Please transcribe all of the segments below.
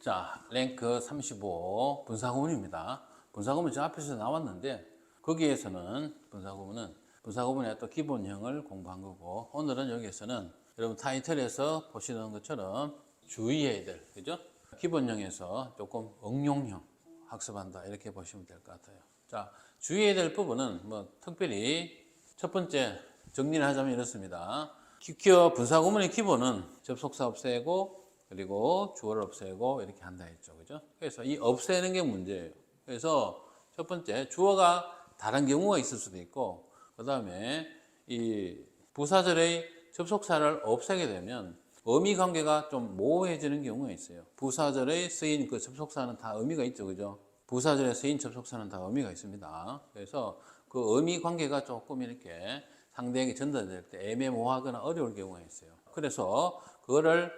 자, 랭크 35 분사구문입니다. 분사구문 저 앞에서 나왔는데 거기에서는 분사구문의 또 기본형을 공부한 거고, 오늘은 여기에서는 여러분 타이틀에서 보시는 것처럼 주의해야 될, 그죠? 기본형에서 조금 응용형 학습한다, 이렇게 보시면 될 것 같아요. 자, 주의해야 될 부분은 특별히 첫 번째 정리를 하자면 이렇습니다. 기어 분사구문의 기본은 접속사 없애고 그리고 주어를 없애고 이렇게 한다 했죠. 그죠? 그래서 이 없애는 게 문제예요. 그래서 첫 번째, 주어가 다른 경우가 있을 수도 있고, 그 다음에 이 부사절의 접속사를 없애게 되면 의미 관계가 좀 모호해지는 경우가 있어요. 부사절에 쓰인 그 접속사는 다 의미가 있죠. 그죠? 부사절에 쓰인 접속사는 다 의미가 있습니다. 그래서 그 의미 관계가 조금 이렇게 상대에게 전달될 때 애매모호하거나 어려울 경우가 있어요. 그래서 그거를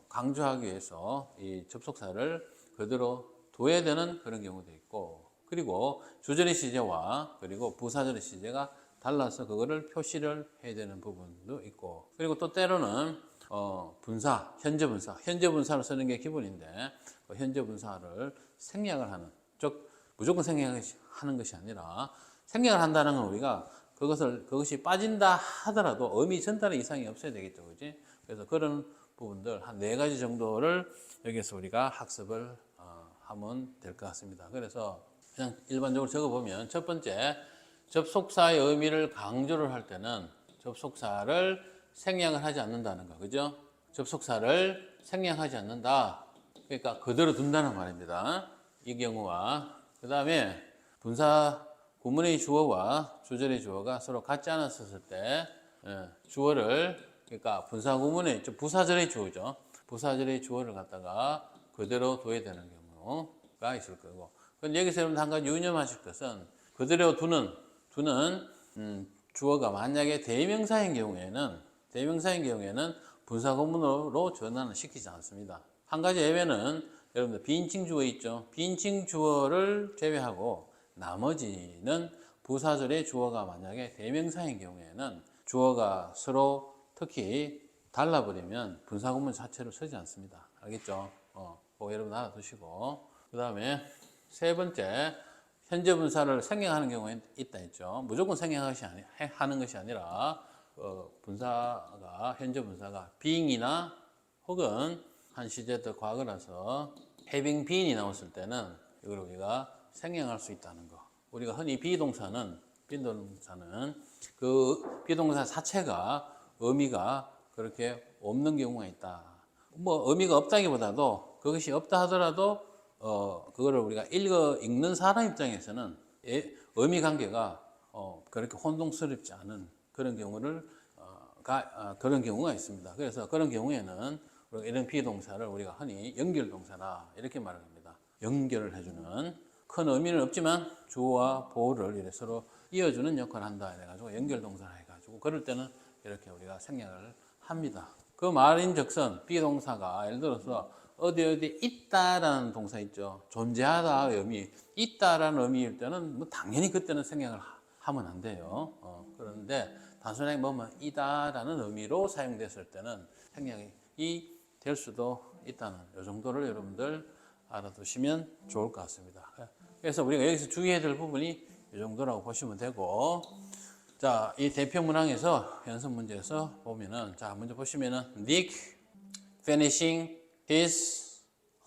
강조하기 위해서 이 접속사를 그대로 둬야 되는 그런 경우도 있고, 그리고 주절의 시제와 그리고 부사절의 시제가 달라서 그거를 표시를 해야 되는 부분도 있고, 그리고 또 때로는 현재 분사를 쓰는 게 기본인데 그 현재 분사를 생략을 하는, 즉 무조건 생략하는 것이 아니라, 생략을 한다는 건 우리가 그것이 빠진다 하더라도 의미 전달의 이상이 없어야 되겠죠, 그지? 그래서 그런 부분들 한 4가지 정도를 여기서 우리가 학습을 하면 될 것 같습니다. 그래서 그냥 일반적으로 적어보면, 첫 번째, 접속사의 의미를 강조를 할 때는 접속사를 생략을 하지 않는다는 거, 그죠? 접속사를 생략하지 않는다. 그러니까 그대로 둔다는 말입니다. 이 경우와, 그 다음에 분사 구문의 주어와 주절의 주어가 서로 같지 않았을 때 주어를, 그러니까 분사 구문의 부사절의 주어죠. 부사절의 주어를 갖다가 그대로 둬야 되는 경우가 있을 거고. 근데 여기서 여러분 한 가지 유념하실 것은, 그대로 두는 주어가 만약에 대명사인 경우에는 분사 구문으로 전환을 시키지 않습니다. 한 가지 예외는 여러분들 비인칭 주어 있죠. 비인칭 주어를 제외하고 나머지는 부사절의 주어가 만약에 대명사인 경우에는 주어가 서로 특히 달라버리면 분사구문 자체로 쓰지 않습니다. 알겠죠? 그거 여러분 알아두시고, 그 다음에 세 번째, 현재 분사를 생략하는 경우가 있다 했죠. 무조건 생략하는 것이 아니라 현재 분사가 being이나 혹은 한 시제 더 과거라서 having been이 나왔을 때는 이걸 우리가 생략할 수 있다는 거. 우리가 흔히 비동사는 그 비동사 자체가 의미가 그렇게 없는 경우가 있다. 의미가 없다기보다도, 그것이 없다 하더라도 그거를 우리가 읽는 사람 입장에서는 의미 관계가 그렇게 혼동스럽지 않은 그런 그런 경우가 있습니다. 그래서 그런 경우에는 이런 비동사를 우리가 흔히 연결동사다, 이렇게 말합니다. 연결을 해주는, 큰 의미는 없지만 주어와 보어를 서로 이어주는 역할을 한다 해가지고 연결동사를 해가지고, 그럴 때는 이렇게 우리가 생략을 합니다. 그 말인즉슨 비동사가 예를 들어서 어디 있다라는 동사 있죠. 존재하다 의미, 있다라는 의미일 때는 당연히 그때는 생략을 하면 안 돼요. 그런데 단순하게 이다라는 의미로 사용됐을 때는 생략이 될 수도 있다는 이 정도를 여러분들 알아두시면 좋을 것 같습니다. 그래서 우리가 여기서 주의해야 될 부분이 이 정도라고 보시면 되고, 자, 이 대표 문항에서 연습 문제에서 보면은, 자, 먼저 보시면은 Nick finishing his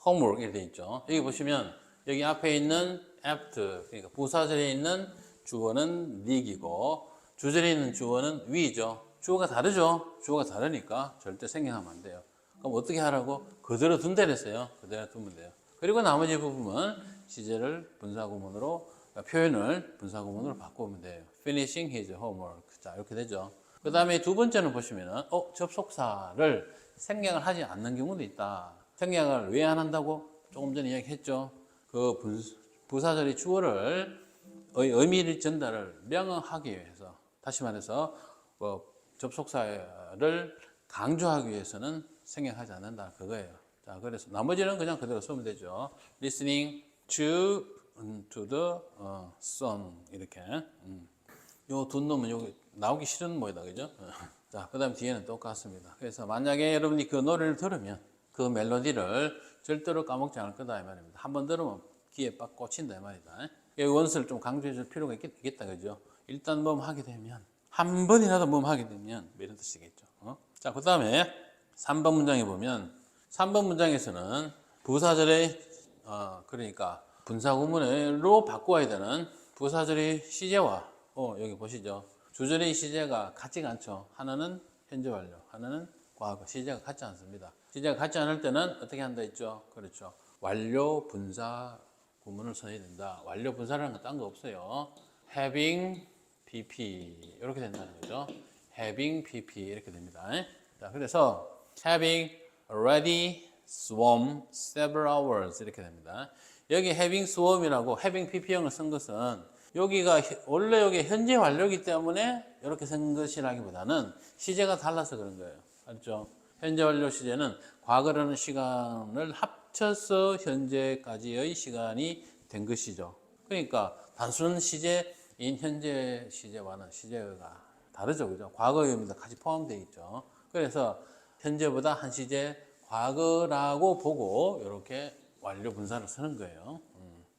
homework 이렇게 돼 있죠. 여기 보시면 여기 앞에 있는 after, 그러니까 부사절에 있는 주어는 Nick이고 주절에 있는 주어는 we죠. 주어가 다르죠. 주어가 다르니까 절대 생략하면 안 돼요. 그럼 어떻게 하라고? 그대로 둔다 그랬어요. 그대로 두면 돼요. 그리고 나머지 부분은 시제를 분사구문으로, 표현을 분사구문으로 바꾸면 돼요. Finishing his homework. 자, 이렇게 되죠. 그 다음에 두 번째는 보시면은, 접속사를 생략을 하지 않는 경우도 있다. 생략을 왜 안 한다고? 조금 전에 이야기했죠. 그 부사절의 주어를 의미를 전달을 명확하게 위해서, 다시 말해서 접속사를 강조하기 위해서는 생략하지 않는다, 그거예요. 자, 그래서 나머지는 그냥 그대로 쓰면 되죠. Listening to the song 이렇게. 요 둔 놈은 여기 나오기 싫은 모이다, 그죠? 자, 그 다음 뒤에는 똑같습니다. 그래서 만약에 여러분이 그 노래를 들으면 그 멜로디를 절대로 까먹지 않을 거다 이 말입니다. 한번 들으면 귀에 빡 꽂힌다 이 말이다. 이 원스를 좀 강조해 줄 필요가 있겠다 그죠? 일단 하게 되면 한 번이라도 하게 되면 이런 뜻이겠죠. 자, 그 다음에 3번 문장에 보면 3번 문장에서는 부사절의 그러니까 분사구문으로 바꾸어야 되는 부사절의 시제와 여기 보시죠. 주절의 시제가 같지가 않죠. 하나는 현재 완료, 하나는 과거. 시제가 같지 않습니다. 시제가 같지 않을 때는 어떻게 한다 했죠? 그렇죠. 완료 분사 구문을 써야 된다. 완료 분사라는 건 딴 거 없어요. having pp 이렇게 된다는 거죠. having pp 이렇게 됩니다. 자, 그래서 having already swum several hours 이렇게 됩니다. 여기 having swum이라고 having pp형을 쓴 것은 여기가 원래 여기 현재 완료이기 때문에 이렇게 쓴 것이라기보다는 시제가 달라서 그런 거예요. 알죠? 현재 완료 시제는 과거라는 시간을 합쳐서 현재까지의 시간이 된 것이죠. 그러니까 단순 시제인 현재 시제와는 시제가 다르죠. 그죠? 과거의 의미도 같이 포함되어 있죠. 그래서 현재보다 한 시제 과거라고 보고 이렇게 완료 분사를 쓰는 거예요.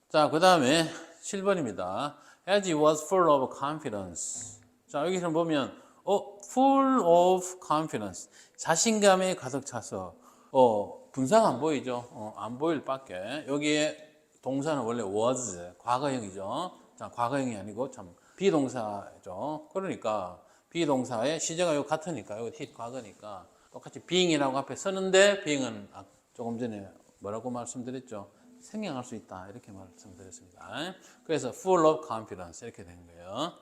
자, 그 다음에 7번입니다. As he was full of confidence. 자, 여기서 보면 full of confidence. 자신감에 가득 차서 분사가 안 보이죠? 안 보일 밖에 여기에 동사는 원래 was 과거형이죠. 자, 과거형이 아니고 참 비동사죠. 그러니까 비동사의 시제가 요 같으니까 여기 hit 과거니까 똑같이 being이라고 앞에 쓰는데 being은 조금 전에 뭐라고 말씀드렸죠? 생략할 수 있다 이렇게 말씀드렸습니다. 그래서 full of confidence 이렇게 된 거예요.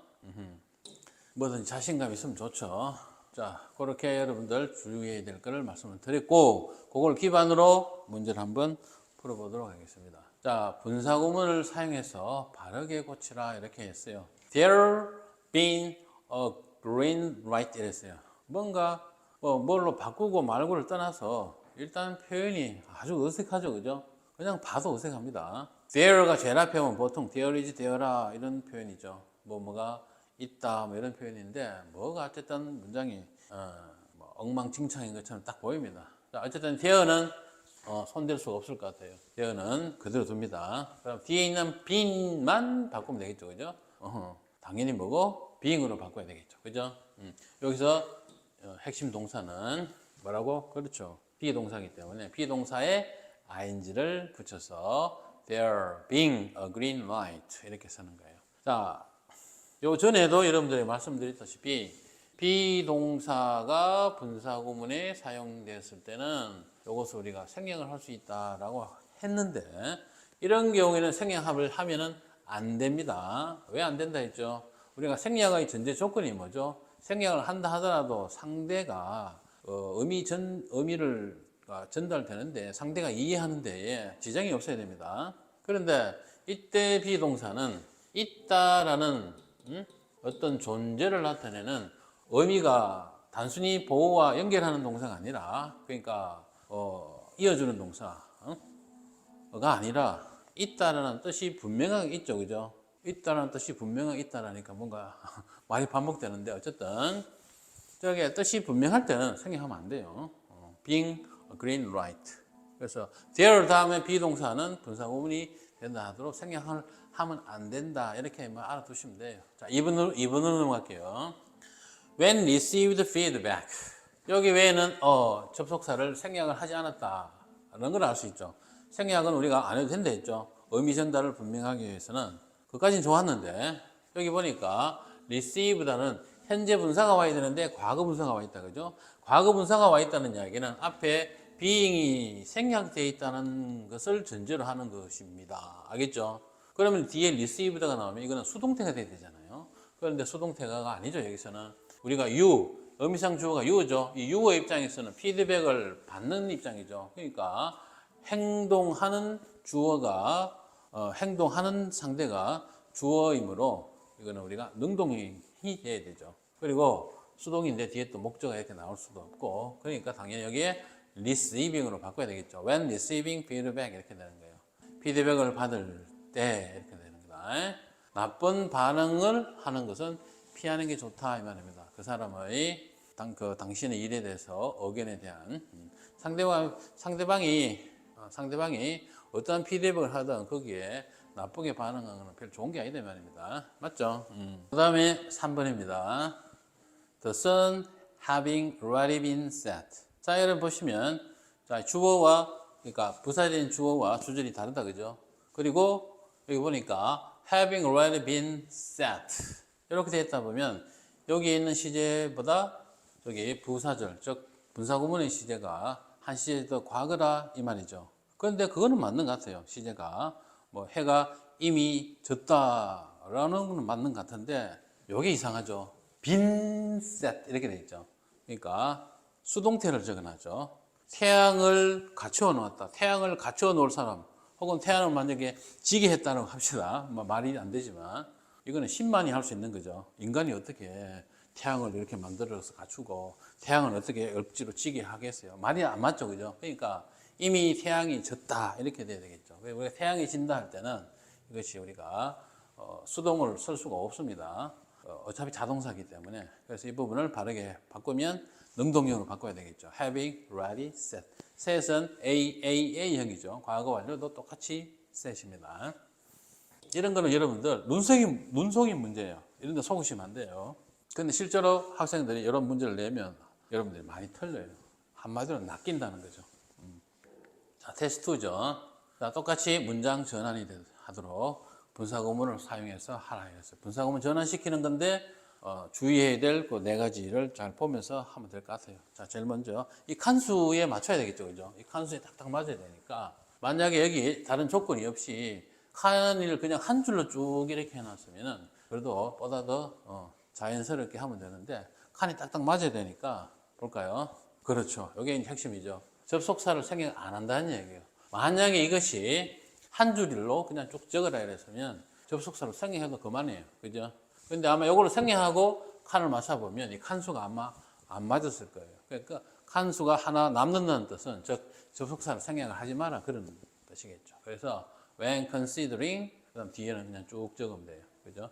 뭐든 자신감 있으면 좋죠. 자, 그렇게 여러분들 주의해야 될 거를 말씀을 드렸고 그걸 기반으로 문제를 한번 풀어보도록 하겠습니다. 자, 분사구문을 사용해서 바르게 고치라 이렇게 했어요. There been a green light 이랬어요. 뭔가 뭘로 바꾸고 말고를 떠나서 일단 표현이 아주 어색하죠, 그죠? 그냥 봐도 어색합니다. There가 제일 앞에 오면 보통 there is there라 이런 표현이죠. 뭐가 있다 뭐 이런 표현인데 뭐가 어쨌든 문장이 엉망진창인 것처럼 딱 보입니다. 자, 어쨌든 there는 손댈 수가 없을 것 같아요. there는 그대로 둡니다. 그럼 뒤에 있는 being만 바꾸면 되겠죠, 그죠? 당연히 뭐고 being으로 바꿔야 되겠죠, 그죠? 여기서 핵심 동사는 뭐라고? 그렇죠. 비동사이기 때문에 비동사에 ing를 붙여서 there being a green light 이렇게 쓰는 거예요. 자, 요 전에도 여러분들이 말씀드렸다시피 비동사가 분사구문에 사용됐을 때는 이것을 우리가 생략을 할 수 있다라고 했는데 이런 경우에는 생략을 하면은 안 됩니다. 왜 안 된다 했죠? 우리가 생략의 전제 조건이 뭐죠? 생략을 한다 하더라도 상대가 의미를 전달되는데 상대가 이해하는 데에 지장이 없어야 됩니다. 그런데 이때 비동사는 있다라는 어떤 존재를 나타내는 의미가 단순히 보호와 연결하는 동사가 아니라 그러니까 이어주는 동사가 아니라 있다라는 뜻이 분명하게 있죠, 그죠? 있다라는 뜻이 분명하게 있다라니까 뭔가 많이 반복되는데 어쨌든 저게 뜻이 분명할 때는 생략하면 안 돼요. being a green light. 그래서 there 다음에 비동사는 분사구문이 된다 하도록 생략을 하면 안 된다 이렇게 알아두시면 돼요. 자, 2번으로 넘어갈게요. When received feedback. 여기 외에는 접속사를 생략을 하지 않았다라는 걸 알 수 있죠. 생략은 우리가 안 해도 된다 했죠. 의미 전달을 분명하기 위해서는 그까지는 좋았는데 여기 보니까 received는 현재 분사가 와야 되는데 과거 분사가 와 있다 그죠? 과거 분사가 와 있다는 이야기는 앞에 being이 생략되어 있다는 것을 전제로 하는 것입니다. 알겠죠? 그러면 뒤에 received가 나오면 이거는 수동태가 돼야 되잖아요. 그런데 수동태가 아니죠. 여기서는 우리가 you, 의미상 주어가 you죠. 이 you의 입장에서는 피드백을 받는 입장이죠. 그러니까 행동하는 주어가 행동하는 상대가 주어이므로 이거는 우리가 능동이 돼야 되죠. 그리고 수동인데 뒤에 또 목적어가 이렇게 나올 수도 없고 그러니까 당연히 여기에 receiving으로 바꿔야 되겠죠. When receiving feedback 이렇게 되는 거예요. 피드백을 받을 때 이렇게 되는 거다. 나쁜 반응을 하는 것은 피하는 게 좋다 이 말입니다. 그 사람의 당신의 일에 대해서 의견에 대한 상대방이 어떠한 피드백을 하든 거기에 나쁘게 반응하는 건 별로 좋은 게 아니다 말입니다. 맞죠? 그 다음에 3번입니다. The sun having already been set. 자, 여러분 보시면, 자, 주어와, 그러니까 부사적인 주어와 주절이 다르다, 그죠? 그리고 여기 보니까 having already been set. 이렇게 되어 있다 보면, 여기 있는 시제보다 저기 부사절, 즉, 분사구문의 시제가 한 시제 더 과거라 이 말이죠. 그런데 그거는 맞는 것 같아요. 시제가. 뭐, 해가 이미 졌다라는 건 맞는 것 같은데, 이게 이상하죠. been set 이렇게 되어 있죠. 그러니까 수동태를 적어놨죠. 태양을 갖추어 놓았다. 태양을 갖추어 놓을 사람, 혹은 태양을 만약에 지게 했다고 합시다. 말이 안 되지만 이거는 신만이 할 수 있는 거죠. 인간이 어떻게 태양을 이렇게 만들어서 갖추고 태양을 어떻게 억지로 지게 하겠어요. 말이 안 맞죠, 그죠? 그러니까 이미 태양이 졌다 이렇게 돼야 되겠죠. 우리가 태양이 진다 할 때는 이것이 우리가 수동을 쓸 수가 없습니다. 어차피 자동사이기 때문에. 그래서 이 부분을 바르게 바꾸면 능동형으로 바꿔야 되겠죠. having already set. set은 AAA형이죠. 과거 완료도 똑같이 set입니다. 이런 거는 여러분들 눈속임 문제예요. 이런 데 속으시면 안 돼요. 근데 실제로 학생들이 이런 문제를 내면 여러분들이 많이 틀려요. 한마디로 낚인다는 거죠. 자, 테스트 2죠. 자, 똑같이 문장 전환이 하도록 분사구문을 사용해서 하라 했어요. 분사구문 전환시키는 건데 주의해야 될 그 네 가지를 잘 보면서 하면 될 것 같아요. 자, 제일 먼저 이 칸수에 맞춰야 되겠죠, 그죠? 이 칸수에 딱딱 맞아야 되니까 만약에 여기 다른 조건이 없이 칸을 그냥 한 줄로 쭉 이렇게 해놨으면은 그래도 보다 더 자연스럽게 하면 되는데 칸이 딱딱 맞아야 되니까 볼까요? 그렇죠. 이게 핵심이죠. 접속사를 생각 안 한다는 얘기예요. 만약에 이것이 한 줄로 그냥 쭉 적으라 이랬으면 접속사로 생략해도 그만해요. 그죠? 근데 아마 이걸로 생략하고 칸을 맞춰보면 이 칸수가 아마 안 맞았을 거예요. 그러니까 칸수가 하나 남는다는 뜻은 즉 접속사를 생략을 하지 마라 그런 뜻이겠죠. 그래서 when considering 그다음 뒤에는 그냥 쭉 적으면 돼요. 그죠?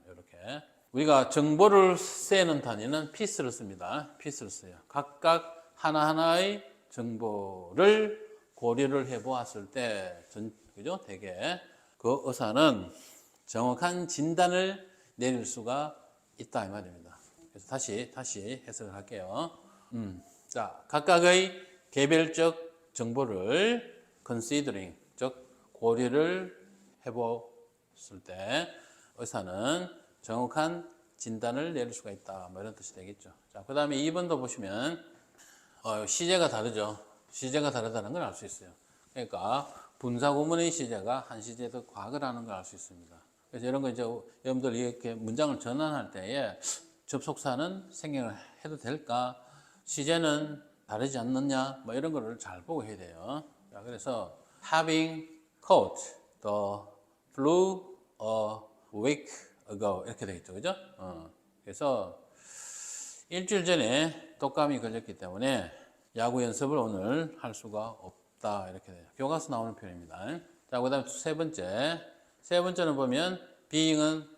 이렇게 우리가 정보를 세는 단위는 piece를 씁니다. piece를 써요. 각각 하나하나의 정보를 고려를 해보았을 때 그죠? 대개 그 의사는 정확한 진단을 내릴 수가 있다 이 말입니다. 그래서 다시 해석을 할게요. 자, 각각의 개별적 정보를 considering, 즉 고려를 해보았을 때 의사는 정확한 진단을 내릴 수가 있다. 뭐 이런 뜻이 되겠죠. 자, 그 다음에 2번도 보시면 시제가 다르죠. 시제가 다르다는 걸 알 수 있어요. 그러니까 분사구문의 시제가 한 시제 더 과거라는 걸 알 수 있습니다. 그래서 이런 거 이제 여러분들 이렇게 문장을 전환할 때에 접속사는 생략을 해도 될까? 시제는 다르지 않느냐? 뭐 이런 거를 잘 보고 해야 돼요. 자, 그래서 having caught the flu a week ago 이렇게 되겠죠, 그죠? 그래서 일주일 전에 독감이 걸렸기 때문에 야구 연습을 오늘 할 수가 없다 이렇게 돼요. 교과서 나오는 표현입니다. 자, 그다음에 세 번째는 보면 being은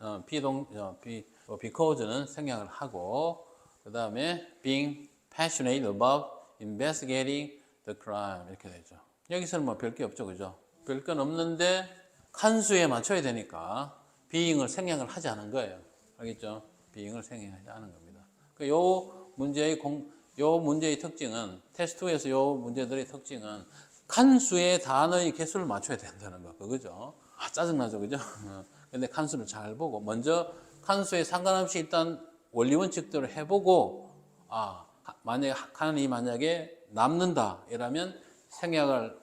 because는 생략을 하고 그다음에 being passionate about investigating the crime 이렇게 되죠. 여기서는 뭐 별 게 없죠, 그죠? 별 건 없는데 칸수에 맞춰야 되니까 being을 생략을 하지 않은 거예요. 알겠죠? being을 생략하지 않은 겁니다. 요 문제의 특징은 테스트에서 요 문제들의 특징은 칸수의 단어의 개수를 맞춰야 된다는 거, 그거죠? 짜증나죠, 그죠? 근데 칸수를 잘 보고 먼저 칸수에 상관없이 일단 원리 원칙대로 해보고 만약에 남는다 이러면 생략을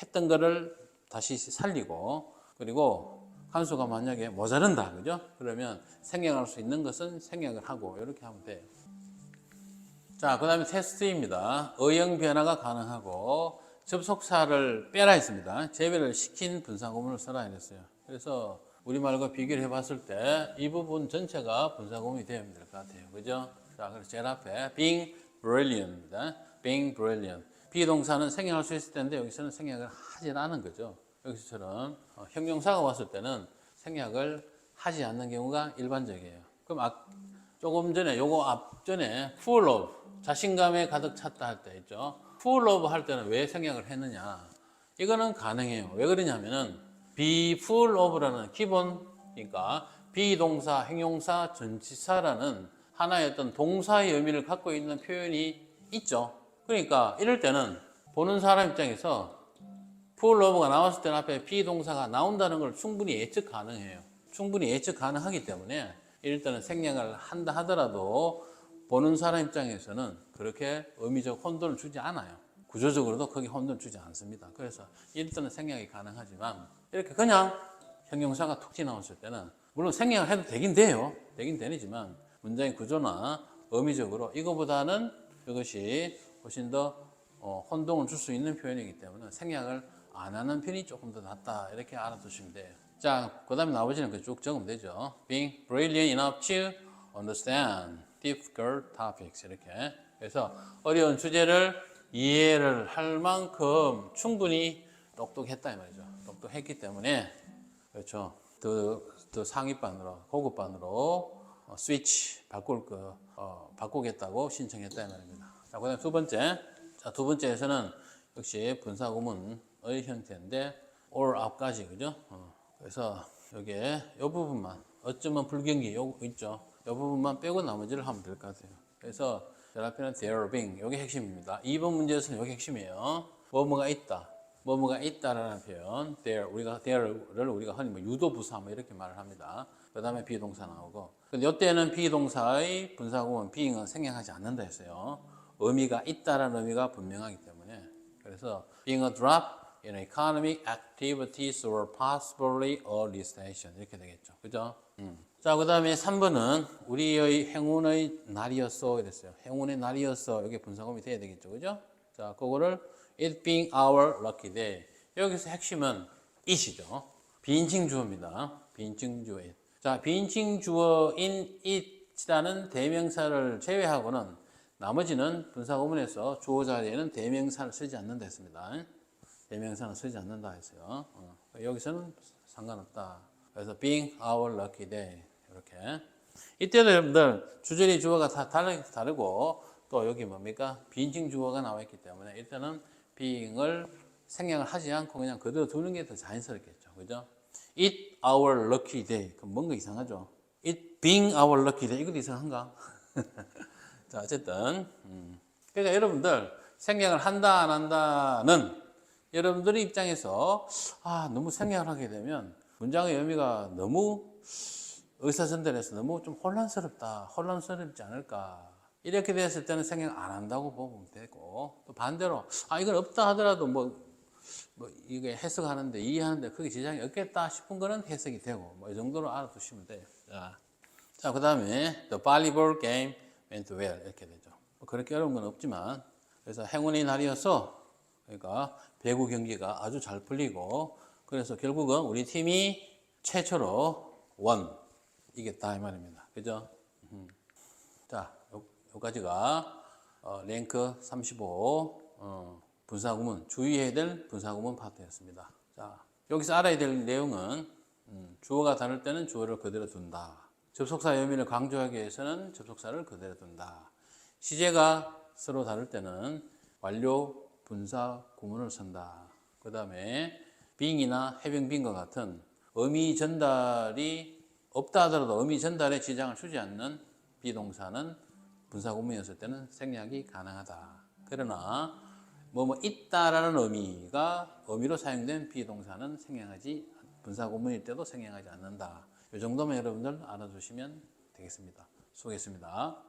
했던 거를 다시 살리고 그리고 칸수가 만약에 모자른다, 그죠? 그러면 생략할 수 있는 것은 생략을 하고 이렇게 하면 돼요. 자, 그 다음에 테스트입니다. 어형 변화가 가능하고 접속사를 빼라 했습니다. 제외를 시킨 분사구문을 써라 했어요. 그래서 우리말과 비교를 해봤을 때 이 부분 전체가 분사구문이 되어야 될 것 같아요. 그죠? 자, 그래서 제일 앞에 being brilliant입니다. being brilliant. 비동사는 생략할 수 있을 텐데 여기서는 생략을 하지 않은 거죠. 여기서처럼 형용사가 왔을 때는 생략을 하지 않는 경우가 일반적이에요. 그럼 조금 전에 요거 앞전에 full of 자신감에 가득 찼다 할 때 있죠. full of 할 때는 왜 생략을 했느냐? 이거는 가능해요. 왜 그러냐면은 be full of라는 기본이니까 비동사, 형용사, 전치사라는 하나의 어떤 동사의 의미를 갖고 있는 표현이 있죠. 그러니까 이럴 때는 보는 사람 입장에서 full of가 나왔을 때는 앞에 비동사가 나온다는 걸 충분히 예측 가능해요. 충분히 예측 가능하기 때문에 이럴 때는 생략을 한다 하더라도 보는 사람 입장에서는 그렇게 의미적 혼돈을 주지 않아요. 구조적으로도 크게 혼돈을 주지 않습니다. 그래서 이럴 때는 생략이 가능하지만 이렇게 그냥 형용사가 툭 튀어나왔을 때는 물론 생략을 해도 되긴 돼요. 되긴 되지만 문장의 구조나 의미적으로 이거보다는 이것이 훨씬 더 혼동을 줄 수 있는 표현이기 때문에 생략을 안 하는 편이 조금 더 낫다. 이렇게 알아두시면 돼요. 자, 그 다음에 나머지는 쭉 적으면 되죠. Being brilliant enough to understand difficult topics. 이렇게. 그래서 어려운 주제를 이해를 할 만큼 충분히 똑똑했다. 이 말이죠. 똑똑했기 때문에, 그렇죠. 더 상위반으로, 고급반으로 스위치, 바꾸겠다고 신청했다. 이 말입니다. 자, 그 다음에 두 번째. 자, 두 번째에서는 역시 분사구문의 형태인데, or 앞까지, 그죠? 그래서 여기에 이 부분만, 어쩌면 불경기, 요 있죠? 이 부분만 빼고 나머지를 하면 될 것 같아요. 그래서 제 앞에는 there being, 이게 핵심입니다. 2번 문제에서는 이게 핵심이에요. 뭐뭐가 있다. 뭐뭐가 있다라는 표현, there를 우리가 흔히 유도부사 이렇게 말을 합니다. 그 다음에 비동사 나오고. 근데 이때는 비동사의 분사구문 being은 생략하지 않는다 했어요. 의미가 있다라는 의미가 분명하기 때문에. 그래서 being a drop in economic activities or possibly a recession 이렇게 되겠죠. 그죠? 자, 그 다음에 3번은 우리의 행운의 날이었어 이랬어요. 행운의 날이었어. 이게 분사구문이 돼야 되겠죠. 그죠? 자, 그거를 it being our lucky day. 여기서 핵심은 it이죠. 비인칭 주어입니다. 비인칭 주어 it. 자, 비인칭 주어인 it이라는 대명사를 제외하고는 나머지는 분사구문에서 주어 자리에는 대명사를 쓰지 않는다 했습니다. 대명사는 쓰지 않는다 했어요. 여기서는 상관없다. 그래서 being our lucky day 이렇게. 이때도 여러분들 주절이 주어가 다 다르고 또 여기 뭡니까? 비인칭 주어가 나와 있기 때문에 일단은 being을 생략을 하지 않고 그냥 그대로 두는 게 더 자연스럽겠죠. 그죠? It our lucky day. 그럼 뭔가 이상하죠? It being our lucky day. 이것도 이상한가? 자, 어쨌든. 그러니까 여러분들 생략을 한다, 안 한다는 여러분들의 입장에서 너무 생략을 하게 되면 문장의 의미가 너무 의사전달해서 너무 좀 혼란스럽지 않을까. 이렇게 됐을 때는 생략 안 한다고 보면 되고, 또 반대로, 이건 없다 하더라도 이게 해석하는데, 이해하는데 크게 지장이 없겠다 싶은 거는 해석이 되고, 이 정도로 알아두시면 돼요. 자, 그 다음에, the volleyball game went well. 이렇게 되죠. 그렇게 어려운 건 없지만, 그래서 행운의 날이어서, 그러니까 배구 경기가 아주 잘 풀리고, 그래서 결국은 우리 팀이 최초로 이겼다 이 말입니다. 그죠? 자, 여기까지가 랭크 35 분사구문, 주의해야 될 분사구문 파트였습니다. 자, 여기서 알아야 될 내용은 주어가 다를 때는 주어를 그대로 둔다. 접속사의 의미를 강조하기 위해서는 접속사를 그대로 둔다. 시제가 서로 다를 때는 완료 분사 구문을 쓴다. 그 다음에 being이나 having been과 같은 의미 전달이 없다 하더라도 의미 전달에 지장을 주지 않는 비동사는 분사 구문이었을 때는 생략이 가능하다. 그러나 있다라는 의미로 사용된 비동사는 분사 구문일 때도 생략하지 않는다. 이 정도만 여러분들 알아두시면 되겠습니다. 수고했습니다.